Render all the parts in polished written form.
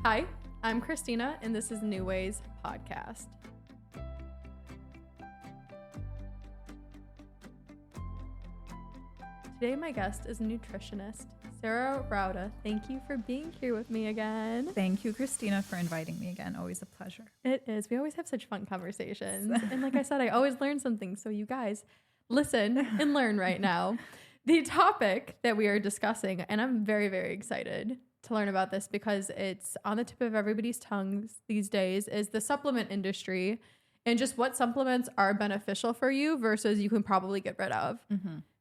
Hi, I'm Christina, and this is New Ways Podcast. Today, my guest is nutritionist Sarah Rauda. Thank you for being here with me again. Thank you, Christina, for inviting me again. Always a pleasure. It is. We always have such fun conversations. And like I said, I always learn something. So you guys listen and learn right now. The topic that we are discussing, and I'm very, very excited to learn about this because it's on the tip of everybody's tongues these days, is the supplement industry and just what supplements are beneficial for you versus you can probably get rid of.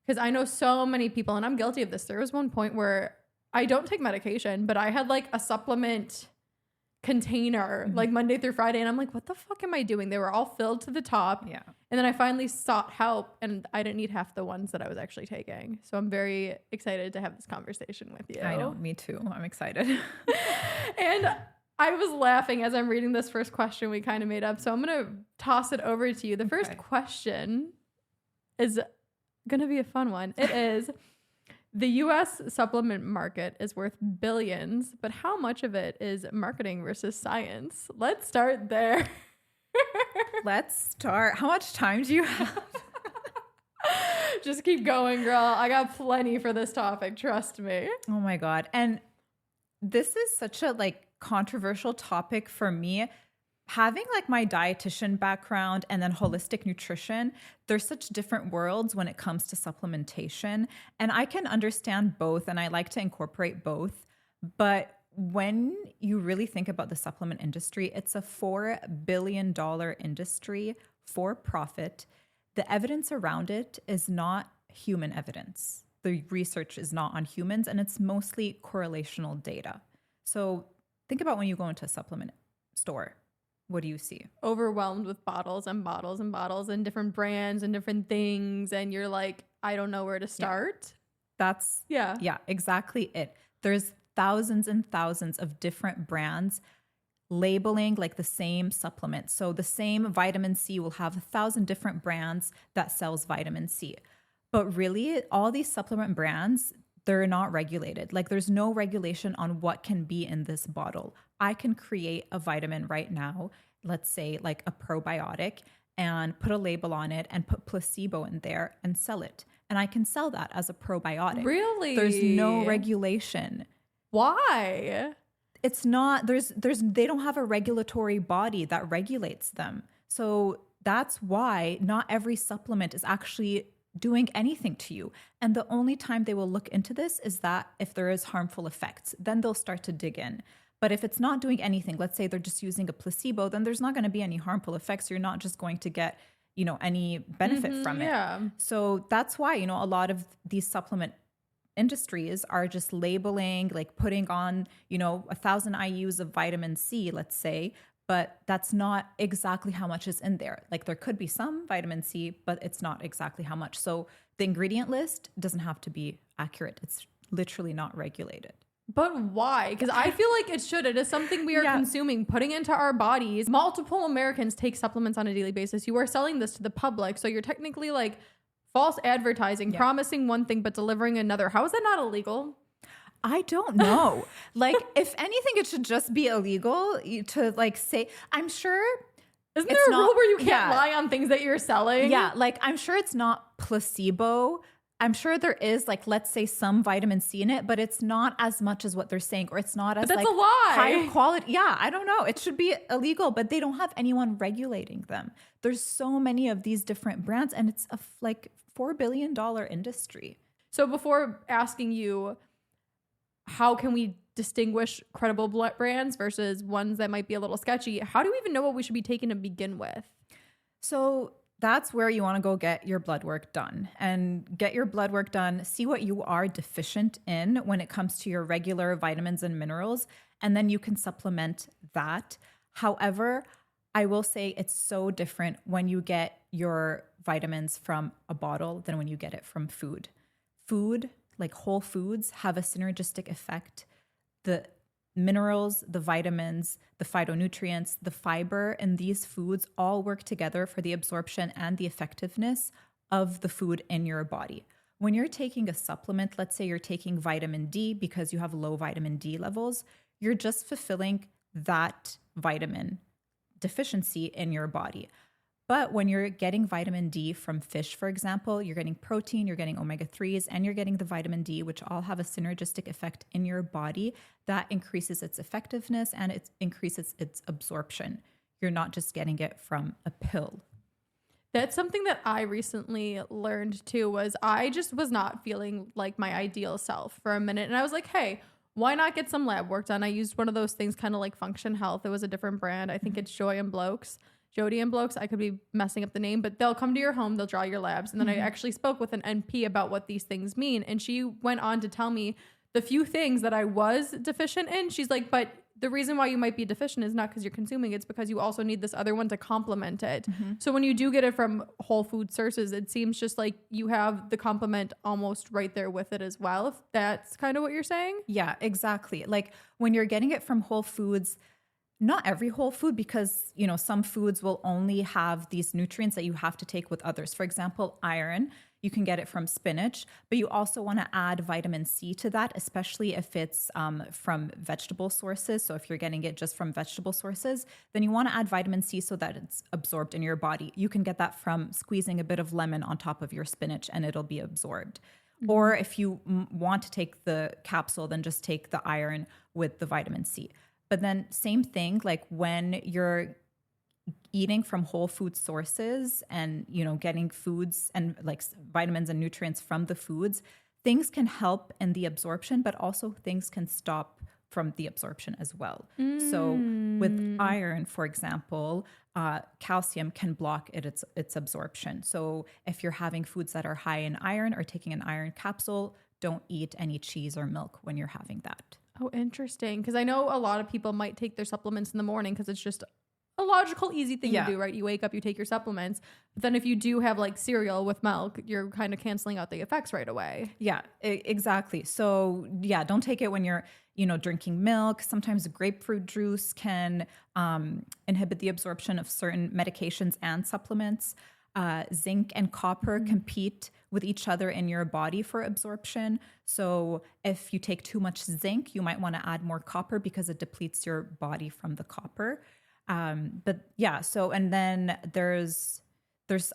Because I know so many people, and I'm guilty of this. There was one point where I don't take medication, but I had like a supplement container like Monday through Friday. And I'm like, what the fuck am I doing? They were all filled to the top. Yeah. And then I finally sought help and I didn't need half the ones that I was actually taking. So I'm very excited to have this conversation with you. I know, me too. I'm excited. And I was laughing as I'm reading this first question we kind of made up. So I'm going to toss it over to you. The first question is going to be a fun one. It is, the U.S. supplement market is worth billions, but how much of it is marketing versus science? Let's start there. Let's start. How much time do you have? Just keep going, girl. I got plenty for this topic. Trust me. Oh my God. And this is such a controversial topic for me. Having my dietitian background and then holistic nutrition, there's such different worlds when it comes to supplementation. And I can understand both and I like to incorporate both. But when you really think about the supplement industry, it's a $4 billion industry for profit. The evidence around it is not human evidence. The research is not on humans and it's mostly correlational data. So think about when you go into a supplement store. What do you see? Overwhelmed with bottles and bottles and bottles and different brands and different things. And you're like, I don't know where to start. Yeah, exactly it. There's thousands and thousands of different brands labeling the same supplement. So the same vitamin C will have 1,000 different brands that sells vitamin C. But really, all these supplement brands, they're not regulated. There's no regulation on what can be in this bottle. I can create a vitamin right now, let's say a probiotic, and put a label on it and put placebo in there and sell it. And I can sell that as a probiotic. Really? There's no regulation. Why? It's not, they don't have a regulatory body that regulates them. So that's why not every supplement is actually doing anything to you. And the only time they will look into this is that if there is harmful effects, then they'll start to dig in. But if it's not doing anything, let's say they're just using a placebo, then there's not going to be any harmful effects. You're not just going to get, any benefit from it. Yeah. So that's why, a lot of these supplement industries are just labeling, putting on, 1,000 IUs of vitamin C, let's say, but that's not exactly how much is in there. There could be some vitamin C, but it's not exactly how much. So the ingredient list doesn't have to be accurate. It's literally not regulated. But why? Because I feel like it should. It is something we are consuming, putting into our bodies. Multiple Americans take supplements on a daily basis. You are selling this to the public. So you're technically false advertising, promising one thing, but delivering another. How is that not illegal? I don't know. If anything, it should just be illegal to say, I'm sure. Isn't there a rule where you can't lie on things that you're selling? Yeah. I'm sure it's not placebo. I'm sure there is let's say some vitamin C in it, but it's not as much as what they're saying, or it's not as that's a lie. High quality. Yeah. I don't know. It should be illegal, but they don't have anyone regulating them. There's so many of these different brands and it's a $4 billion industry. So before asking you, how can we distinguish credible brands versus ones that might be a little sketchy? How do we even know what we should be taking to begin with? So that's where you want to go get your blood work done and get your blood work done. See what you are deficient in when it comes to your regular vitamins and minerals, and then you can supplement that. However, I will say it's so different when you get your vitamins from a bottle than when you get it from food. Food, whole foods, have a synergistic effect. The minerals, the vitamins, the phytonutrients, the fiber in these foods all work together for the absorption and the effectiveness of the food in your body. When you're taking a supplement, let's say you're taking vitamin D because you have low vitamin D levels, you're just fulfilling that vitamin deficiency in your body. But when you're getting vitamin D from fish, for example, you're getting protein, you're getting omega-3s, and you're getting the vitamin D, which all have a synergistic effect in your body that increases its effectiveness and it increases its absorption. You're not just getting it from a pill. That's something that I recently learned too, was I just was not feeling like my ideal self for a minute. And I was like, hey, why not get some lab work done? I used one of those things kind of like Function Health. It was a different brand. I think it's Jody and Blokes. I could be messing up the name, but they'll come to your home, they'll draw your labs. And then I actually spoke with an NP about what these things mean. And she went on to tell me the few things that I was deficient in. She's like, but the reason why you might be deficient is not because you're consuming it, it's because you also need this other one to complement it. So when you do get it from whole food sources, it seems just like you have the complement almost right there with it as well. If that's kind of what you're saying. Yeah, exactly. Like when you're getting it from whole foods, not every whole food, because, you know, some foods will only have these nutrients that you have to take with others. For example, iron, you can get it from spinach, but you also want to add vitamin C to that, especially if it's from vegetable sources. So if you're getting it just from vegetable sources, then you want to add vitamin C so that it's absorbed in your body. You can get that from squeezing a bit of lemon on top of your spinach and it'll be absorbed. Or if you want to take the capsule, then just take the iron with the vitamin C. But then same thing, like when you're eating from whole food sources and, you know, getting foods and like vitamins and nutrients from the foods, things can help in the absorption, but also things can stop from the absorption as well. So with iron, for example, calcium can block its absorption. So if you're having foods that are high in iron or taking an iron capsule, don't eat any cheese or milk when you're having that. Oh, interesting. Because I know a lot of people might take their supplements in the morning because it's just a logical, easy thing to do, right? You wake up, you take your supplements. But then if you do have like cereal with milk, you're kind of canceling out the effects right away. Yeah, exactly. So yeah, don't take it when you're, you know, drinking milk. Sometimes grapefruit juice can inhibit the absorption of certain medications and supplements. Zinc and copper compete with each other in your body for absorption. So if you take too much zinc, you might want to add more copper because it depletes your body from the copper. But yeah, so, and then there's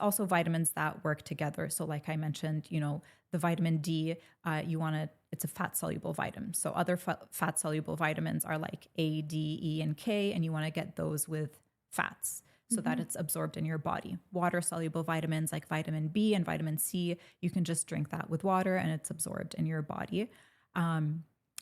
also vitamins that work together. So like I mentioned, you know, the vitamin D, it's a fat soluble vitamin. So other fat soluble vitamins are like A, D, E, and K, and you want to get those with fats so that it's absorbed in your body. Water soluble vitamins like vitamin B and vitamin C, you can just drink that with water and it's absorbed in your body.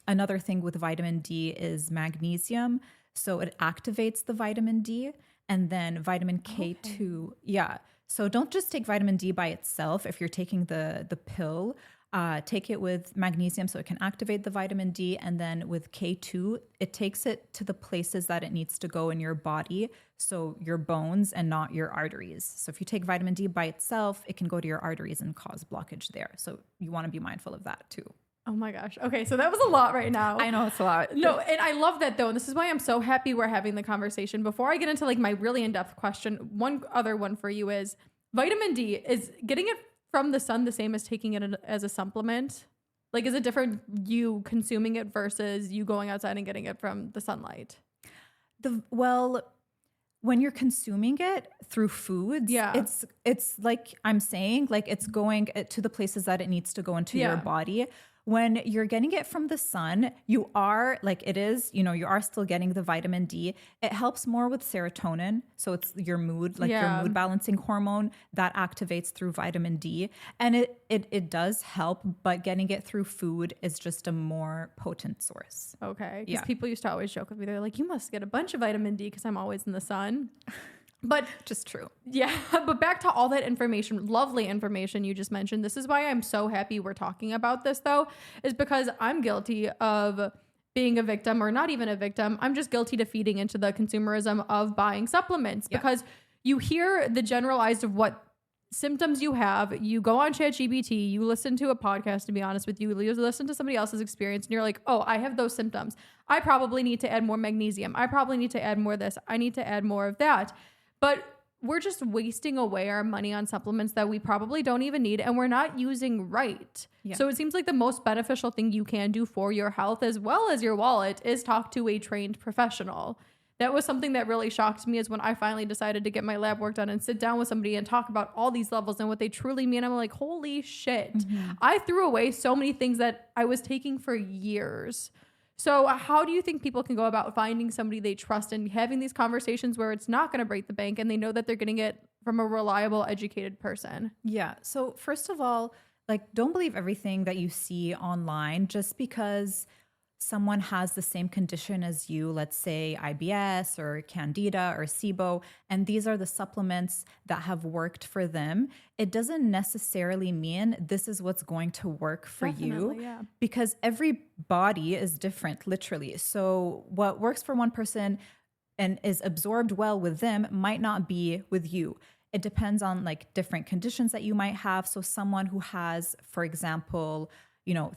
Another thing with vitamin D is magnesium. So it activates the vitamin D, and then vitamin K2. Yeah. So don't just take vitamin D by itself. If you're taking the pill, take it with magnesium so it can activate the vitamin D. And then with K2, it takes it to the places that it needs to go in your body. So your bones and not your arteries. So if you take vitamin D by itself, it can go to your arteries and cause blockage there. So you want to be mindful of that too. Oh my gosh. Okay. So that was a lot right now. I know it's a lot. No, and I love that though. And this is why I'm so happy we're having the conversation. Before I get into like my really in-depth question, one other one for you is vitamin D, is getting it from the sun the same as taking it as a supplement? Like, is it different you consuming it versus you going outside and getting it from the sunlight? Well, when you're consuming it through foods, it's like I'm saying, like it's going to the places that it needs to go into your body. When you're getting it from the sun, you are like, it is, you know, you are still getting the vitamin D. It helps more with serotonin. So it's your mood, like your mood balancing hormone that activates through vitamin D. And it does help, but getting it through food is just a more potent source. Okay. Because people used to always joke with me. They're like, you must get a bunch of vitamin D because I'm always in the sun. But just true. Yeah. But back to all that information, lovely information you just mentioned. This is why I'm so happy we're talking about this though, is because I'm guilty of being a victim, or not even a victim. I'm just guilty to feeding into the consumerism of buying supplements because you hear the generalized of what symptoms you have. You go on ChatGPT, you listen to a podcast, to be honest with you listen to somebody else's experience and you're like, oh, I have those symptoms. I probably need to add more magnesium. I probably need to add more of this. I need to add more of that. But we're just wasting away our money on supplements that we probably don't even need and we're not using right. Yeah. So it seems like the most beneficial thing you can do for your health as well as your wallet is talk to a trained professional. That was something that really shocked me, is when I finally decided to get my lab work done and sit down with somebody and talk about all these levels and what they truly mean. I'm like, holy shit. I threw away so many things that I was taking for years. So how do you think people can go about finding somebody they trust and having these conversations where it's not going to break the bank and they know that they're getting it from a reliable, educated person? Yeah. So first of all, like, don't believe everything that you see online just because someone has the same condition as you, let's say IBS or Candida or SIBO, and these are the supplements that have worked for them. It doesn't necessarily mean this is what's going to work for Definitely, you, yeah. because every body is different, literally. So what works for one person and is absorbed well with them might not be with you. It depends on like different conditions that you might have. So someone who has, for example,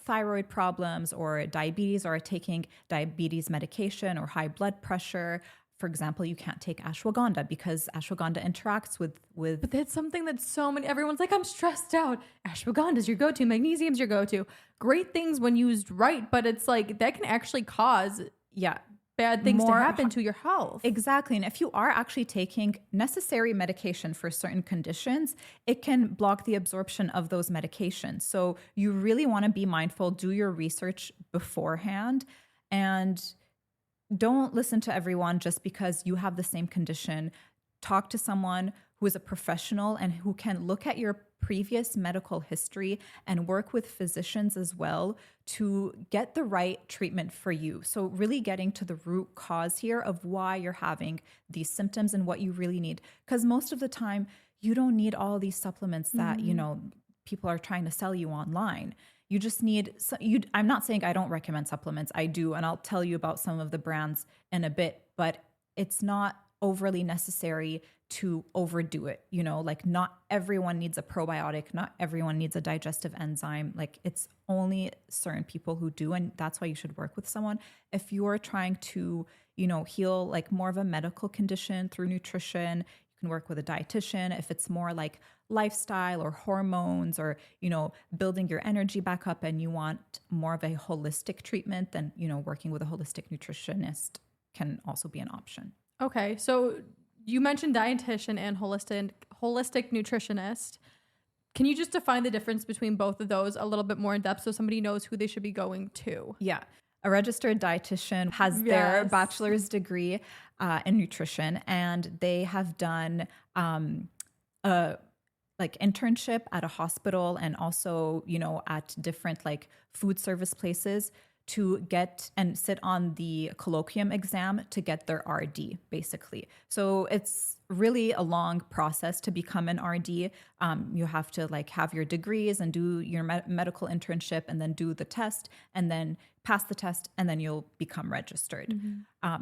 thyroid problems or diabetes, or are taking diabetes medication or high blood pressure, for example, you can't take ashwagandha because ashwagandha interacts with. But that's something that everyone's like, I'm stressed out. Ashwagandha is your go-to. Magnesium's your go-to. Great things when used right, but it's like that can actually cause bad things to happen to your health. Exactly. And if you are actually taking necessary medication for certain conditions, it can block the absorption of those medications. So you really want to be mindful, do your research beforehand, and don't listen to everyone just because you have the same condition. Talk to someone who is a professional and who can look at your previous medical history and work with physicians as well to get the right treatment for you. So really getting to the root cause here of why you're having these symptoms and what you really need. Because most of the time, you don't need all these supplements that, people are trying to sell you online. You just need, I'm not saying I don't recommend supplements. I do. And I'll tell you about some of the brands in a bit, but it's not overly necessary to overdo it. Like, not everyone needs a probiotic. Not everyone needs a digestive enzyme. Like, it's only certain people who do. And that's why you should work with someone. If you're trying to, heal like more of a medical condition through nutrition, you can work with a dietitian. If it's more like lifestyle or hormones or, building your energy back up and you want more of a holistic treatment, then, working with a holistic nutritionist can also be an option. Okay. So you mentioned dietitian and holistic nutritionist. Can you just define the difference between both of those a little bit more in depth so somebody knows who they should be going to? Yeah. A registered dietitian has their bachelor's degree in nutrition, and they have done a internship at a hospital and also, at different like food service places to get and sit on the colloquium exam to get their RD, basically. So it's really a long process to become an RD. You have to like have your degrees and do your medical internship and then do the test and then pass the test and then you'll become registered.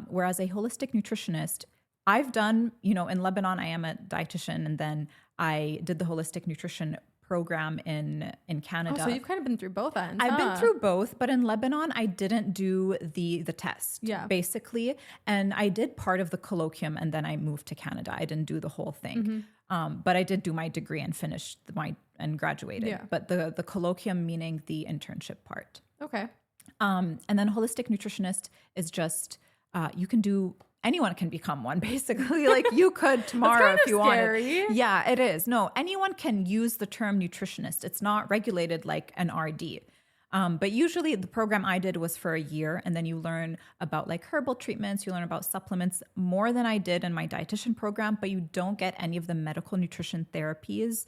Whereas a holistic nutritionist, I've done, in Lebanon, I am a dietitian, and then I did the holistic nutrition program in Canada. Oh, so you've kind of been through both ends. I've been through both, but in Lebanon, I didn't do the test, basically. And I did part of the colloquium, and then I moved to Canada. I didn't do the whole thing. But I did do my degree and finished and graduated. Yeah. But the colloquium meaning the internship part. Okay. And then holistic nutritionist is just, anyone can become one, basically. Like, you could tomorrow if you scary. wanted. Yeah, it is. No, anyone can use the term nutritionist. It's not regulated like an RD. But usually the program I did was for a year, and then you learn about like herbal treatments, you learn about supplements more than I did in my dietitian program, but you don't get any of the medical nutrition therapies.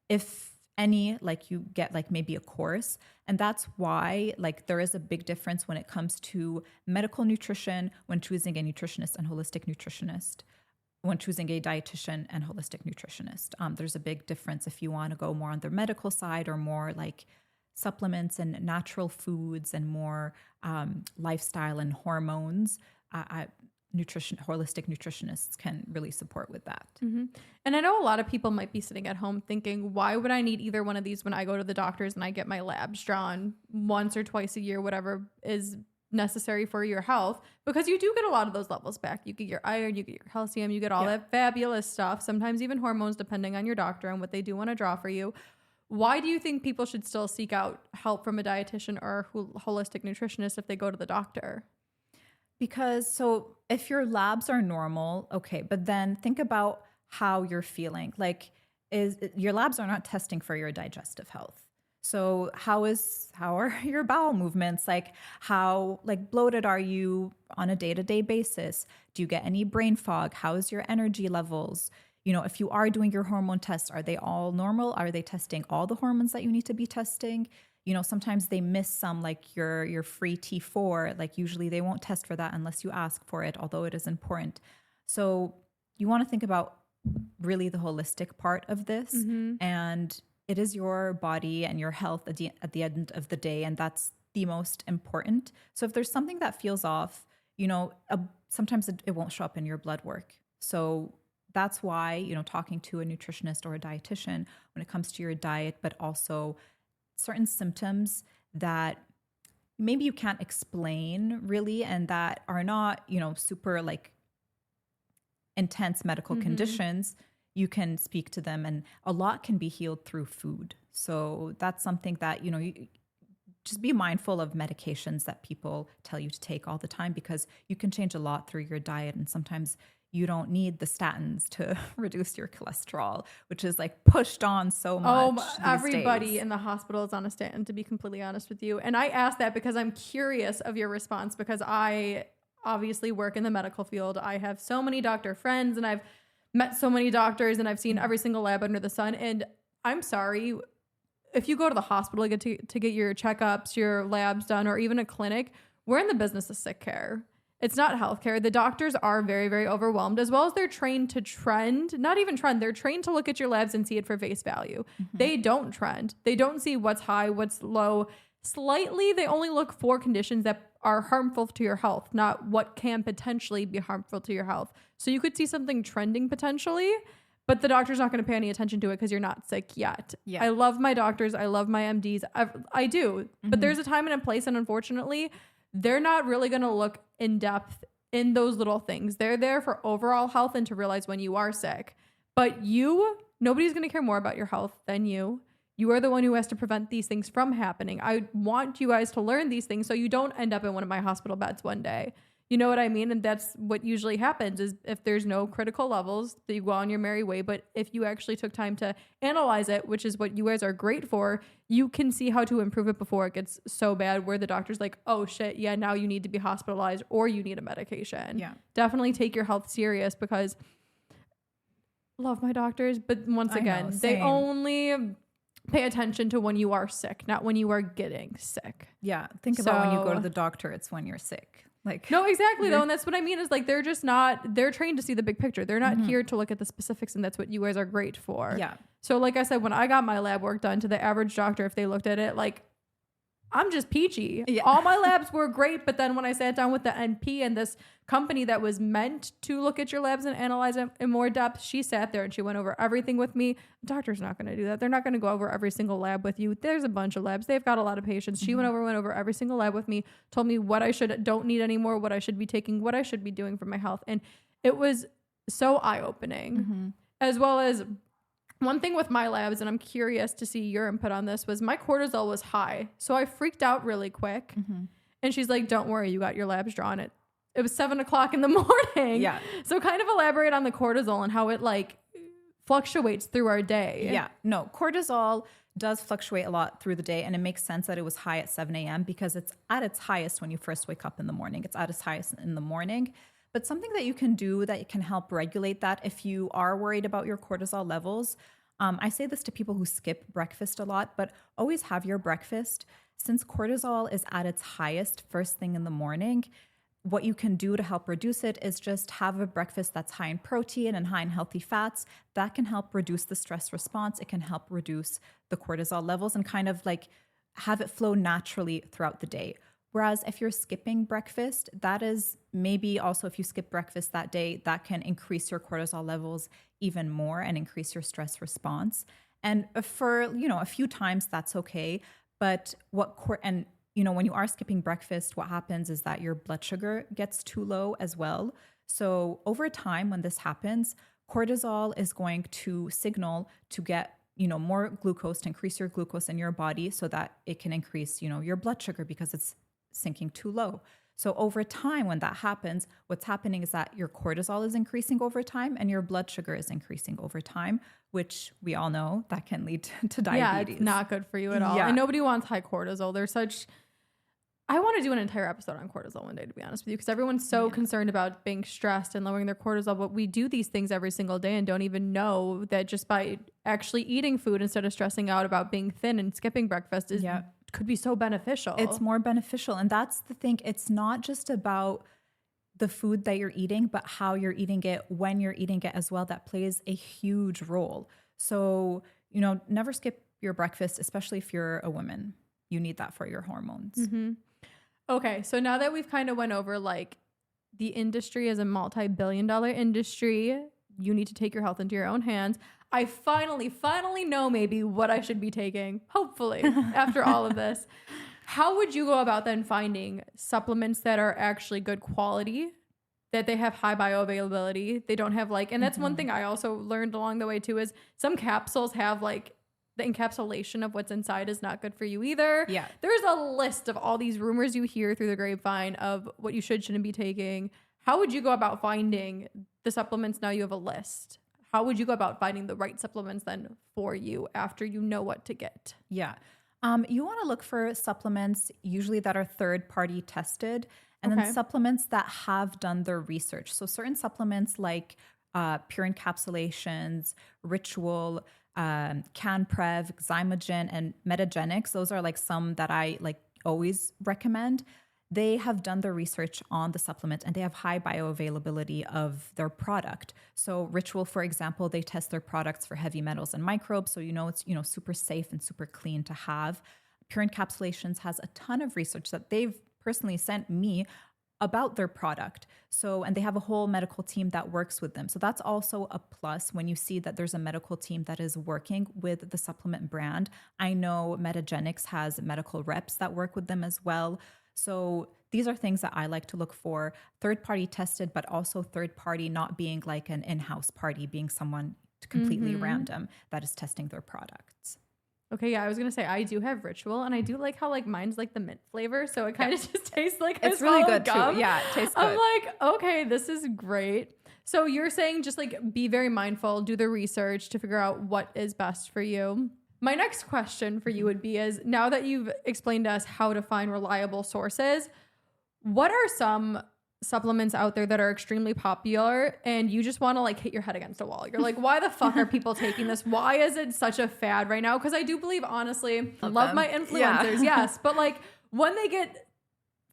If any, like, you get like maybe a course. And that's why like there is a big difference when it comes to medical nutrition when choosing a nutritionist and holistic nutritionist, when choosing a dietitian and holistic nutritionist. There's a big difference if you want to go more on the medical side or more like supplements and natural foods and more lifestyle and hormones. Holistic nutritionists can really support with that. And I know a lot of people might be sitting at home thinking, why would I need either one of these when I go to the doctors and I get my labs drawn once or twice a year, whatever is necessary for your health, because you do get a lot of those levels back. You get your iron, you get your calcium, you get all that fabulous stuff, sometimes even hormones depending on your doctor and what they do want to draw for you. Why do you think people should still seek out help from a dietitian or holistic nutritionist if they go to the doctor? Because so if your labs are normal, okay, but then think about how you're feeling. Like, is your labs are not testing for your digestive health. So how are your bowel movements? Like, how bloated are you on a day-to-day basis? Do you get any brain fog? How is your energy levels? If you are doing your hormone tests, are they all normal? Are they testing all the hormones that you need to be testing? Sometimes they miss some, like your free T4. Like, usually they won't test for that unless you ask for it, although it is important. So you want to think about really the holistic part of this. And it is your body and your health at the end of the day, and that's the most important. So if there's something that feels off, sometimes it won't show up in your blood work. So that's why, talking to a nutritionist or a dietitian when it comes to your diet, but also certain symptoms that maybe you can't explain really and that are not, super intense medical conditions, you can speak to them, and a lot can be healed through food. So that's something that, you just be mindful of medications that people tell you to take all the time, because you can change a lot through your diet. And sometimes you don't need the statins to reduce your cholesterol, which is pushed on so much. Oh, everybody in the hospital is on a statin, to be completely honest with you. And I asked that because I'm curious of your response, because I obviously work in the medical field. I have so many doctor friends, and I've met so many doctors, and I've seen every single lab under the sun. And I'm sorry, if you go to the hospital to get your checkups, your labs done, or even a clinic, we're in the business of sick care. It's not healthcare. The doctors are very, very overwhelmed, as well as they're trained to trend, not even trend. They're trained to look at your labs and see it for face value. They don't trend. They don't see what's high, what's low. Slightly, they only look for conditions that are harmful to your health, not what can potentially be harmful to your health. So you could see something trending potentially, but the doctor's not going to pay any attention to it because you're not sick yet. I love my doctors. I love my MDs. I do. But there's a time and a place, and unfortunately, they're not really going to look in depth in those little things. They're there for overall health and to realize when you are sick. But nobody's going to care more about your health than you. You are the one who has to prevent these things from happening. I want you guys to learn these things so you don't end up in one of my hospital beds one day. You know what I mean? And that's what usually happens, is if there's no critical levels, that you go on your merry way. But if you actually took time to analyze it, which is what you guys are great for, you can see how to improve it before it gets so bad where the doctor's like, oh shit, yeah, now you need to be hospitalized or you need a medication. Yeah. Definitely take your health serious, because love my doctors, but once again, they only pay attention to when you are sick, not when you are getting sick. Yeah. Think about when you go to the doctor, it's when you're sick. No, exactly though. And that's what I mean is they're just not, they're trained to see the big picture. They're not here to look at the specifics, and that's what you guys are great for. Yeah. So like I said, when I got my lab work done, to the average doctor, if they looked at it, I'm just peachy. Yeah. All my labs were great. But then when I sat down with the NP and this company that was meant to look at your labs and analyze it in more depth, she sat there and she went over everything with me. The doctor's not going to do that. They're not going to go over every single lab with you. There's a bunch of labs. They've got a lot of patients. She went over every single lab with me, told me what I don't need anymore, what I should be taking, what I should be doing for my health. And it was so eye-opening, as well as one thing with my labs, and I'm curious to see your input on this, was my cortisol was high. So I freaked out really quick. And she's like, don't worry, you got your labs drawn. It was 7:00 in the morning. Yeah. So kind of elaborate on the cortisol and how it fluctuates through our day. Yeah. No, cortisol does fluctuate a lot through the day. And it makes sense that it was high at 7 a.m. because it's at its highest when you first wake up in the morning. It's at its highest in the morning. But something that you can do that can help regulate that if you are worried about your cortisol levels, I say this to people who skip breakfast a lot, but always have your breakfast. Since cortisol is at its highest first thing in the morning, what you can do to help reduce it is just have a breakfast that's high in protein and high in healthy fats. That can help reduce the stress response. It can help reduce the cortisol levels and kind of have it flow naturally throughout the day. Whereas if you're skipping breakfast, that is maybe also if you skip breakfast that day, that can increase your cortisol levels even more and increase your stress response. And for, a few times, that's okay. But when you are skipping breakfast, what happens is that your blood sugar gets too low as well. So over time, when this happens, cortisol is going to signal to get, more glucose, to increase your glucose in your body so that it can increase, your blood sugar because it's sinking too low. So over time, when that happens, what's happening is that your cortisol is increasing over time and your blood sugar is increasing over time, which we all know that can lead to diabetes. Yeah, it's not good for you at all. Yeah. And nobody wants high cortisol. I want to do an entire episode on cortisol one day, to be honest with you, because everyone's so concerned about being stressed and lowering their cortisol. But we do these things every single day and don't even know that just by actually eating food instead of stressing out about being thin and skipping breakfast could be so beneficial. It's more beneficial. And that's the thing. It's not just about the food that you're eating, but how you're eating it, when you're eating it as well. That plays a huge role. So, never skip your breakfast, especially if you're a woman. You need that for your hormones. Mm-hmm. Okay, so now that we've kind of went over like the industry is a multi-billion-dollar industry, you need to take your health into your own hands. I finally know maybe what I should be taking, hopefully, after all of this. How would you go about then finding supplements that are actually good quality, that they have high bioavailability? They don't have and that's one thing I also learned along the way too, is some capsules have the encapsulation of what's inside is not good for you either. Yeah. There's a list of all these rumors you hear through the grapevine of what you shouldn't be taking. How would you go about finding the supplements? Now you have a list. How would you go about finding the right supplements then for you after you know what to get? Yeah. You want to look for supplements usually that are third-party tested, and then supplements that have done their research. So certain supplements like Pure Encapsulations, Ritual, CanPrev, Zymogen, and Metagenics. Those are some that I always recommend. They have done their research on the supplement and they have high bioavailability of their product. So Ritual, for example, they test their products for heavy metals and microbes. So it's super safe and super clean to have. Pure Encapsulations has a ton of research that they've personally sent me about their product. And they have a whole medical team that works with them. So that's also a plus when you see that there's a medical team that is working with the supplement brand. I know Metagenics has medical reps that work with them as well. So these are things that I like to look for. Third-party tested, but also third-party not being like an in-house party, being someone completely random that is testing their products. Okay, yeah, I was gonna say I do have Ritual, and I do like how mine's the mint flavor, so it kind of just tastes like it's really good gum. Too. Yeah, it tastes good. I'm like, okay, this is great. So you're saying just be very mindful, do the research to figure out what is best for you. My next question for you would be is, now that you've explained to us how to find reliable sources, what are some supplements out there that are extremely popular and you just want to hit your head against a wall? You're like, why the fuck are people taking this? Why is it such a fad right now? Because I do believe, honestly, love my influencers, yes, but when they get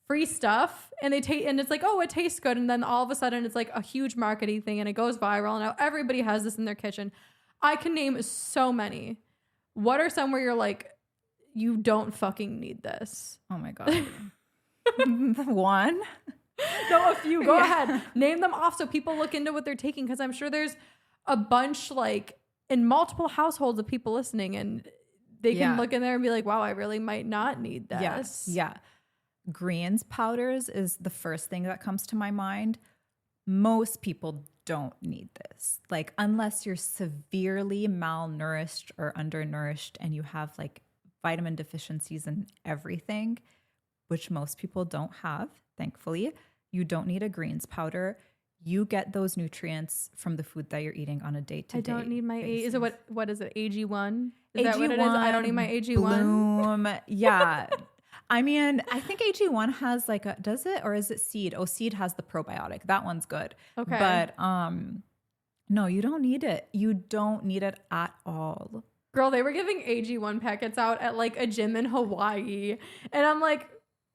free stuff and and it's oh, it tastes good, and then all of a sudden it's a huge marketing thing and it goes viral and now everybody has this in their kitchen. I can name so many. What are some where you're you don't fucking need this? Oh my God. One? No, a few. Go ahead. Name them off so people look into what they're taking, because I'm sure there's a bunch in multiple households of people listening, and they can look in there and be like, wow, I really might not need this. Yes. Yeah. Greens powders is the first thing that comes to my mind. Most people don't need this. Unless you're severely malnourished or undernourished and you have vitamin deficiencies in everything, which most people don't have, thankfully. You don't need a greens powder. You get those nutrients from the food that you're eating on a day-to-day I don't need my basis. Is it what is it? AG1? Is AG1, that what it is? I don't need my AG1. Bloom. Yeah. I mean, I think AG1 has does it, or is it Seed? Oh, Seed has the probiotic. That one's good. Okay. But no, you don't need it. You don't need it at all. Girl, they were giving AG1 packets out at a gym in Hawaii. And I'm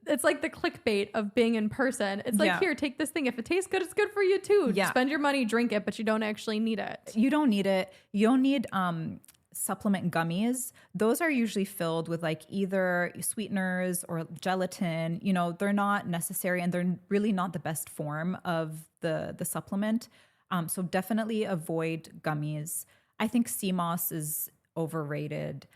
it's the clickbait of being in person. It's here, take this thing. If it tastes good, it's good for you too. Yeah. Spend your money, drink it, but you don't actually need it. You don't need it. You don't need supplement gummies. Those are usually filled with either sweeteners or gelatin. They're not necessary and they're really not the best form of the supplement. So definitely avoid gummies. I think sea moss is overrated.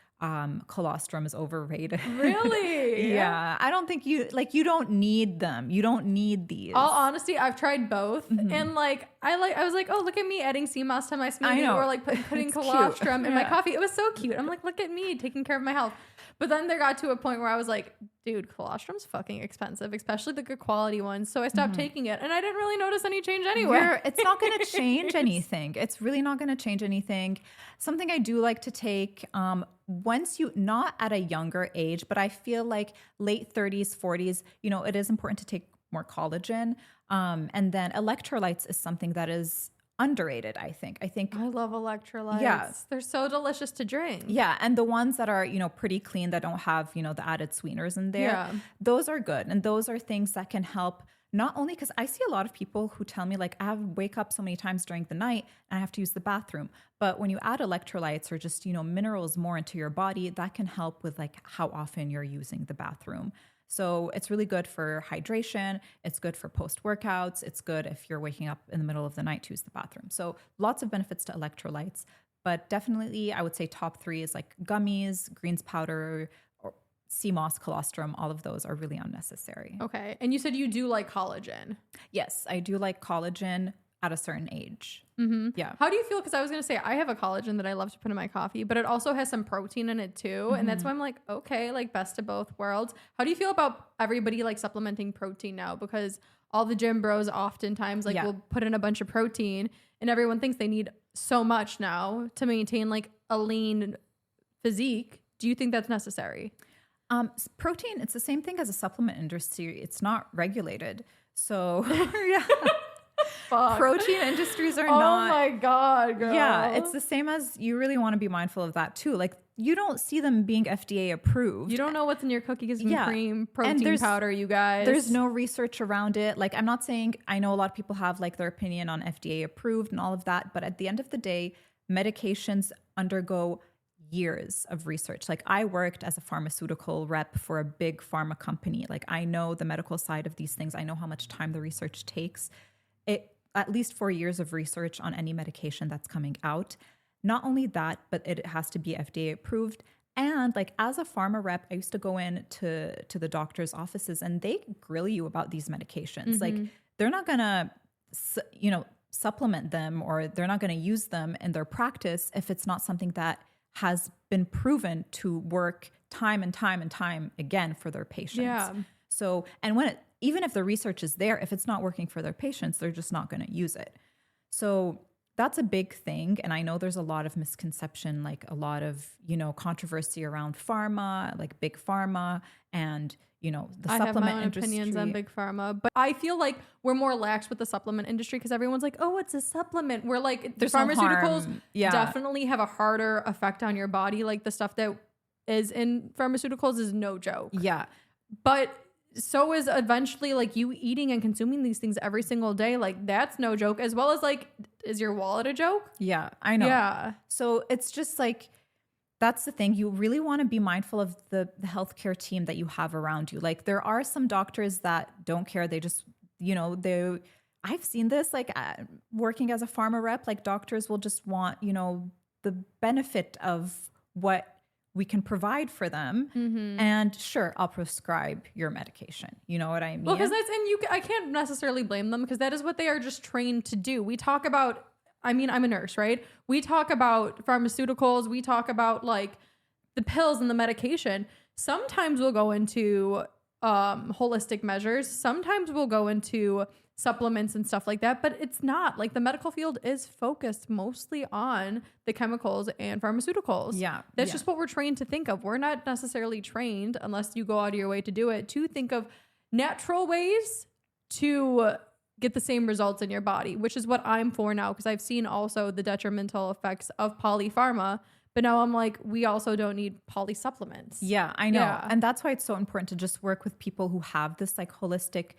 colostrum is overrated. Really? Yeah. I don't think you don't need them. You don't need these. All honesty, I've tried both, and like I was like, oh, look at me adding sea moss to my smoothie, or like putting colostrum in my coffee. It was so cute. I'm like, look at me taking care of my health. But then there got to a point where I was like, dude, colostrum's fucking expensive, especially the good quality ones. So I stopped taking it, and I didn't really notice any change anyway. It's not going to change anything. It's really not going to change anything. Something I do like to take once you, not at a younger age, but I feel like late 30s, 40s, it is important to take more collagen. And then electrolytes is something that is underrated, I think. I love electrolytes. Yeah. They're so delicious to drink. Yeah. And the ones that are, pretty clean, that don't have, the added sweeteners in there, those are good. And those are things that can help, not only because I see a lot of people who tell me like, I wake up so many times during the night and I have to use the bathroom. But when you add electrolytes or just, minerals more into your body, that can help with like how often you're using the bathroom. So it's really good for hydration. It's good for post-workouts. It's good if you're waking up in the middle of the night to use the bathroom. So lots of benefits to electrolytes. But definitely, I would say top 3 is like gummies, greens powder, or sea moss, colostrum. All of those are really unnecessary. Okay. And you said you do like collagen. Yes, I do like collagen at a certain age. Mm-hmm. Yeah. How do you feel? Because I was going to say, I have a collagen that I love to put in my coffee, but it also has some protein in it too. And that's why I'm like, okay, like best of both worlds. How do you feel about everybody like supplementing protein now? Because all the gym bros oftentimes like will put in a bunch of protein, and everyone thinks they need so much now to maintain like a lean physique. Do you think that's necessary? Protein, it's the same thing as a supplement industry. It's not regulated. So yeah. Fuck. Protein industries are not. Oh my God, girl. Yeah, it's the same as, you really want to be mindful of that too. Like, you don't see them being FDA approved. You don't know what's in your cookies and cream, protein and powder, you guys. There's no research around it. Like, I'm not saying, I know a lot of people have like their opinion on FDA approved and all of that, but at the end of the day, medications undergo years of research. Like, I worked as a pharmaceutical rep for a big pharma company. Like, I know the medical side of these things. I know how much time the research takes. At least 4 years of research on any medication that's coming out. Not only that, but it has to be FDA approved. And like, as a pharma rep, I used to go in to the doctor's offices and they grill you about these medications. Like, they're not gonna, supplement them, or they're not gonna use them in their practice if it's not something that has been proven to work time and time and time again for their patients. Yeah. So, and even if the research is there, if it's not working for their patients, they're just not going to use it. So that's a big thing. And I know there's a lot of misconception, like a lot of, controversy around pharma, like big pharma, and, the supplement industry. I have my own opinions on big pharma, but I feel like we're more lax with the supplement industry because everyone's like, oh, it's a supplement. We're like, the pharmaceuticals definitely have a harder effect on your body. Like, the stuff that is in pharmaceuticals is no joke. Yeah. But so is eventually like you eating and consuming these things every single day. Like, that's no joke. As well as like, is your wallet a joke? Yeah, I know. Yeah. So it's just like, that's the thing. You really want to be mindful of the healthcare team that you have around you. Like, there are some doctors that don't care. They just, I've seen this, like, working as a pharma rep, like, doctors will just want, the benefit of what we can provide for them. And sure, I'll prescribe your medication. You know what I mean? Well, because I can't necessarily blame them, because that is what they are just trained to do. We talk about, I'm a nurse, right? We talk about pharmaceuticals. We talk about like the pills and the medication. Sometimes we'll go into holistic measures. Sometimes we'll go into supplements and stuff like that, but it's not like, the medical field is focused mostly on the chemicals and pharmaceuticals. Yeah. That's just what we're trained to think of. We're not necessarily trained, unless you go out of your way to do it, to think of natural ways to get the same results in your body, which is what I'm for now, because I've seen also the detrimental effects of polypharma. But now I'm like, we also don't need poly supplements. Yeah, I know. Yeah. And that's why it's so important to just work with people who have this like holistic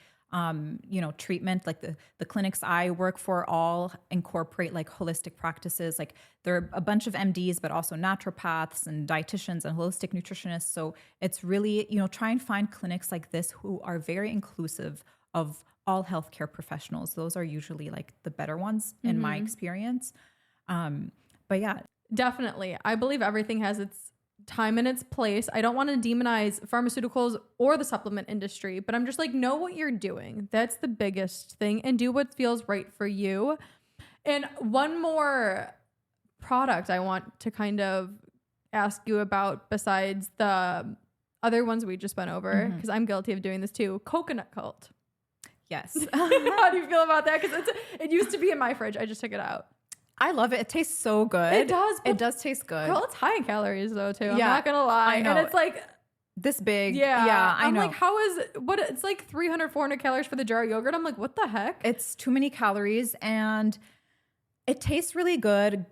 treatment. Like the clinics I work for all incorporate like holistic practices. Like, there are a bunch of MDs, but also naturopaths and dietitians and holistic nutritionists. So it's really, try and find clinics like this who are very inclusive of all healthcare professionals. Those are usually like the better ones in my experience. But yeah. Definitely. I believe everything has its time in its place. I don't want to demonize pharmaceuticals or the supplement industry, but I'm just like, know what you're doing. That's the biggest thing, and do what feels right for you. And one more product I want to kind of ask you about besides the other ones we just went over, because I'm guilty of doing this too. Coconut Cult. Yes. How do you feel about that? Because it used to be in my fridge. I just took it out. I love it. It tastes so good. It does. It does taste good. Girl, it's high in calories though too. I'm Yeah, not gonna lie. I know. And it's like This big. yeah, I I'm know. like, how is what? It's like 300, 400 calories for the jar of yogurt. I'm like, what the heck? It's too many calories and it tastes really good,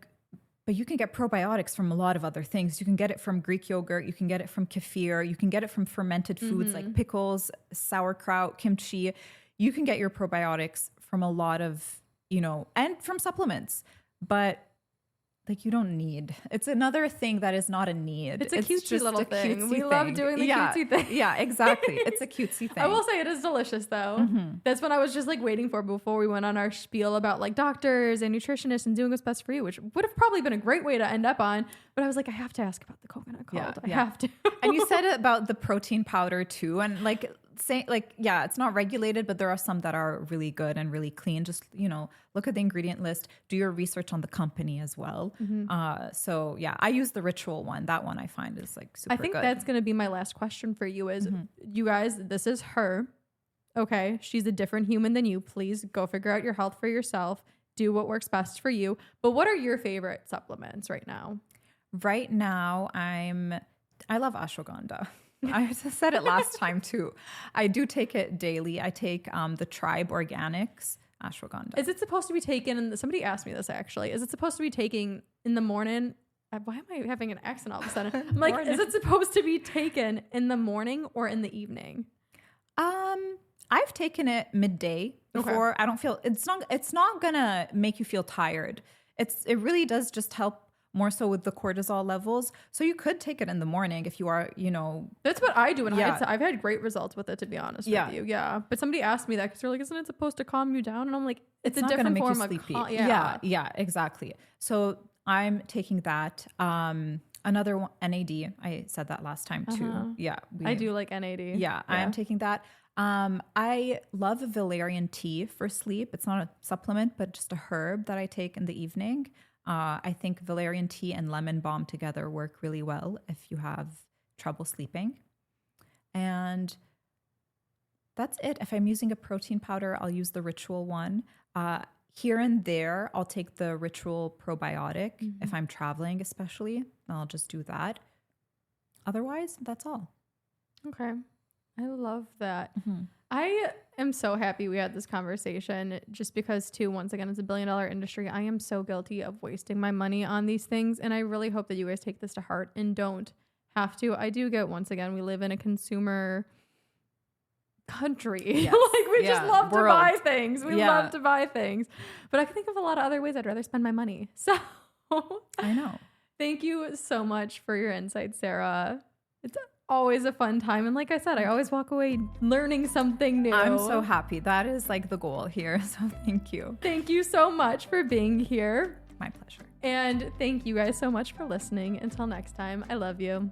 but you can get probiotics from a lot of other things. You can get it from Greek yogurt. You can get it from kefir. You can get it from fermented foods like pickles, sauerkraut, kimchi. You can get your probiotics from a lot of, and from supplements, but like you don't need. It's another thing that is not a need. It's a cutesy just little a thing. cutesy We love doing the cutesy thing. Yeah, exactly. It's a cutesy thing. I will say it is delicious though. That's what I was just like waiting for before we went on our spiel about like doctors and nutritionists and doing what's best for you, which would have probably been a great way to end up on. But I was like, I have to ask about the Coconut Cult. I have to. And you said about the protein powder too. And like saying it's not regulated, but there are some that are really good and really clean. Just, look at the ingredient list, do your research on the company as well. So yeah, I use the Ritual one. That one I find is like super good. I think that's going to be my last question for you is you guys, this is her. Okay. She's a different human than you. Please go figure out your health for yourself. Do what works best for you. But what are your favorite supplements right now? Right now, I love ashwagandha. I said it last time too. I do take it daily. I take the Tribe Organics ashwagandha. Is it supposed to be taken? Somebody asked me this actually. Is it supposed to be taken in the morning? Why am I having an accent all of a sudden? I'm like, is it supposed to be taken in the morning or in the evening? I've taken it midday before. Okay. I don't feel it's not gonna make you feel tired. It really does just help more so with the cortisol levels. So you could take it in the morning if you are, That's what I do. And I've had great results with it, to be honest with you. Yeah. But somebody asked me that because they're like, isn't it supposed to calm you down? And I'm like, it's a different form of yeah, exactly. So I'm taking that. Another one, NAD. I said that last time too. Yeah. I do like NAD. Yeah, I am taking that. I love valerian tea for sleep. It's not a supplement, but just a herb that I take in the evening. I think valerian tea and lemon balm together work really well if you have trouble sleeping. And that's it. If I'm using a protein powder, I'll use the Ritual one. Here and there, I'll take the Ritual probiotic if I'm traveling, especially. I'll just do that. Otherwise, that's all. Okay. I love that. I am so happy we had this conversation just because too, once again, it's a $1 billion industry. I am so guilty of wasting my money on these things. And I really hope that you guys take this to heart and don't have to. I do get, once again, we live in a consumer country. Yes. Like we just love to buy things. We love to buy things. But I can think of a lot of other ways I'd rather spend my money. So I know. Thank you so much for your insight, Sarah. It's always a fun time. And like I said, I always walk away learning something new. I'm so happy. That is like the goal here. So thank you. Thank you so much for being here. My pleasure. And thank you guys so much for listening. Until next time, I love you.